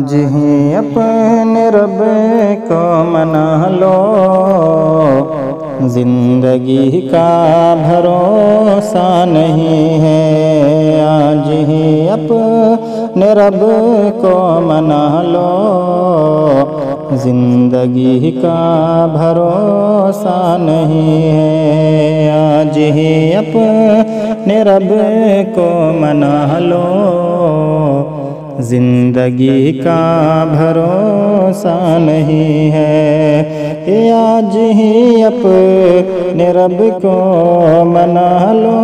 آج ہی اپنے رب کو منا لو، زندگی کا بھروسہ نہیں ہے۔ آج ہی اپنے رب کو منا لو، زندگی کا بھروسہ نہیں ہے۔ آج ہی اپنے رب کو منا لو، زندگی کا بھروسہ نہیں ہے۔ آج ہی اپنے رب کو منا لو،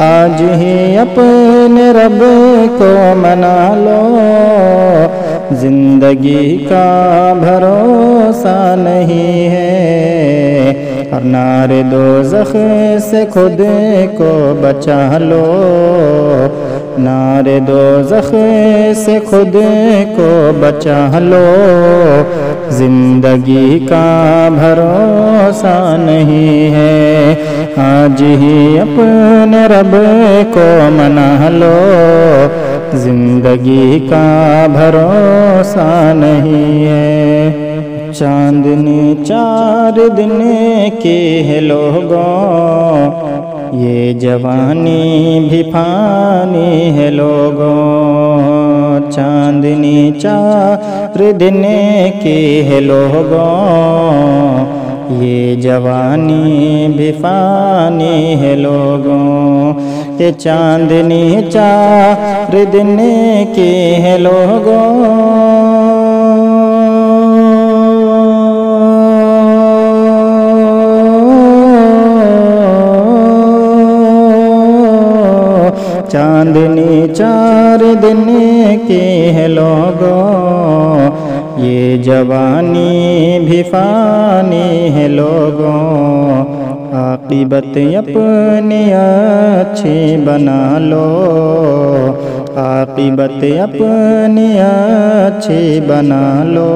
آج ہی اپنے رب کو منا لو، زندگی کا بھروسہ نہیں ہے۔ اور نار دوزخ سے خود کو بچا لو، نار دوزخ سے خود کو بچا لو، زندگی کا بھروسہ نہیں ہے۔ آج ہی اپنے رب کو منا لو، زندگی کا بھروسہ نہیں ہے۔ چاندنی 4 دن کی ہے لوگوں، یہ جوانی بھی فانی ہے لوگوں۔ چاندنی 4 دن کی ہے لوگوں، یہ جوانی بھی فانی ہے لوگوں۔ یہ چاندنی 4 دن کی ہے لوگوں، چاندنی 4 دن کی ہے لوگوں، یہ جوانی بھی فانی ہے لوگوں۔ عاقبت اپنی اچھی بنا لو، عاقبت اپنی اچھی بنا لو،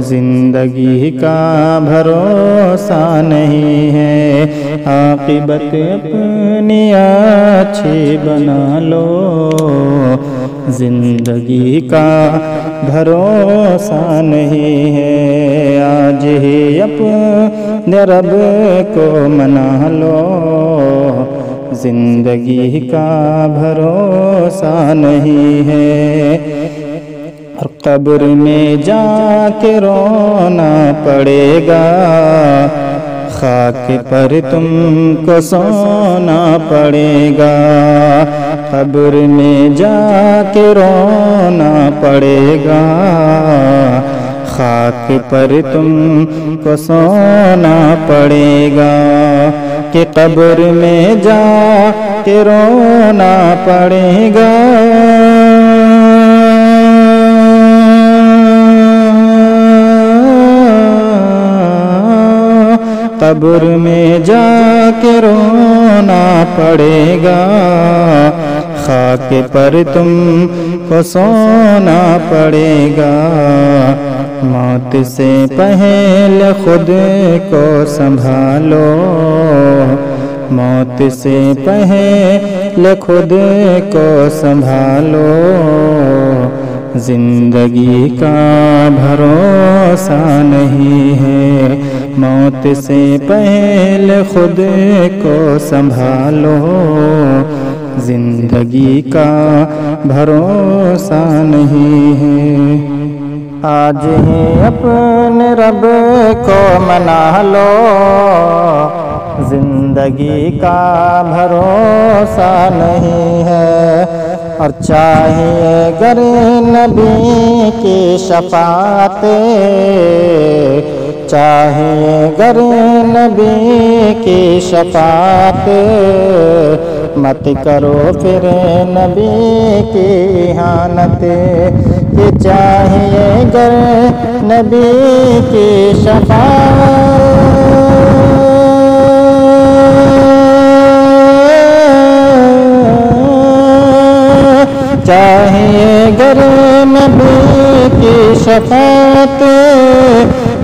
زندگی کا بھروسہ نہیں ہے۔ عاقبت اپنی اچھی بنا لو، زندگی کا بھروسہ نہیں ہے۔ آج ہی اپنے رب کو منا لو، زندگی کا بھروسہ نہیں ہے۔ اور قبر میں جا کے رونا پڑے گا، خاک پر تم کو سونا پڑے گا۔ قبر میں جا کے رونا پڑے گا، خاک پر تم کو سونا پڑے گا۔ کہ قبر میں جا کے رونا پڑے گا، قبر میں جا کے رونا پڑے گا، خاک پر تم کو سونا پڑے گا۔ موت سے پہلے خود کو سنبھالو، موت سے پہلے خود کو سنبھالو، زندگی کا بھروسہ نہیں ہے۔ موت سے پہلے خود کو سنبھالو، زندگی کا بھروسہ نہیں ہے۔ آج ہی اپنے رب کو منا لو، زندگی کا بھروسہ نہیں ہے۔ اور چاہیے گر نبی کی شفاعت، چاہیے گر نبی کی شفاعت، مت کرو پھر نبی کی اہانت۔ کہ چاہیے گر نبی کی شفاعت، چاہیے گر نبی کی شفاعت،